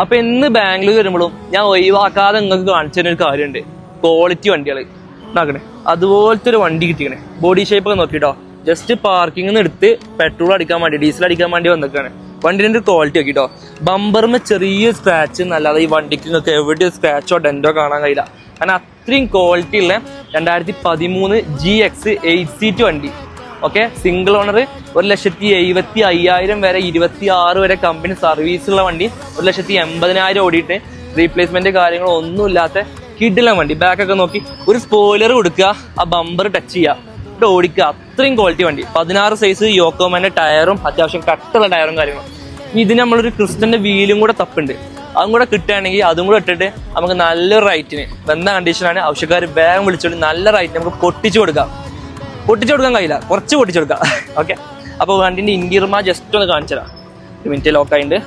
അപ്പൊ എന്ന് ബാംഗ്ലൂർ വരുമ്പോഴും ഞാൻ ഒഴിവാക്കാതെ നിങ്ങൾക്ക് കാണിച്ചു തരുന്ന ഒരു കാര്യമുണ്ട്. ക്വാളിറ്റി വണ്ടികൾ നോക്കണേ, അതുപോലത്തെ ഒരു വണ്ടി കിട്ടിക്കണേ. ബോഡി ഷേപ്പ് ഒക്കെ നോക്കിട്ടോ, ജസ്റ്റ് പാർക്കിംഗ് നിന്ന് എടുത്ത് പെട്രോൾ അടിക്കാൻ വേണ്ടി, ഡീസൽ അടിക്കാൻ വേണ്ടി വന്നിക്കാണ്. വണ്ടിന്റെ ക്വാളിറ്റി നോക്കിട്ടോ, ബമ്പറിന് ചെറിയ സ്ക്രാച്ച് എന്നല്ലാതെ ഈ വണ്ടിക്ക് നിങ്ങൾക്ക് എവിടെയോ സ്ക്രാച്ചോ ഡെന്റോ കാണാൻ കഴിയില്ല. കാരണം അത്രയും ക്വാളിറ്റി ഉള്ള 2013 GX 8 സീറ്റ് വണ്ടി. ഓക്കെ, സിംഗിൾ ഓണർ, 1,70,50,000 വരെ 26 വരെ കമ്പനി സർവീസുള്ള വണ്ടി, 1,80,000 ഓടിയിട്ട് റീപ്ലേസ്മെന്റ് കാര്യങ്ങളോ ഒന്നുമില്ലാത്ത കിഡിലെ വണ്ടി. ബാക്കൊക്കെ നോക്കി ഒരു സ്പോയിലർ കൊടുക്കുക, ആ ബമ്പർ ടച്ച് ചെയ്യുക, ഇവിടെ ഓടിക്കുക. അത്രയും ക്വാളിറ്റി വണ്ടി. 16 സൈസ് യോക്കോമാന്റെ ടയറും അത്യാവശ്യം കട്ടുള്ള ടയറും കാര്യങ്ങളും. ഇതിന് നമ്മളൊരു ക്രിസ്റ്റന്റെ വീലും കൂടെ തപ്പുണ്ട്, അതും കൂടെ കിട്ടുകയാണെങ്കിൽ അതും കൂടെ ഇട്ടിട്ട് നമുക്ക് നല്ലൊരു റൈറ്റിന് വന്ന കണ്ടീഷനാണ്. ആവശ്യക്കാർ വേഗം വിളിച്ചോളി, നല്ല റൈറ്റിന് നമുക്ക് പൊട്ടിച്ചു കൊടുക്കാം കഴിയില്ല, കുറച്ച് പൊട്ടിച്ചു കൊടുക്കാം. ഓക്കെ, അപ്പോൾ വണ്ടിന്റെ ഇന്റീരിയർ ജസ്റ്റ് ഒന്ന് കാണിച്ചു തരാം. ഒരു മിനിറ്റ് ലോക്കായിട്ടുണ്ട്.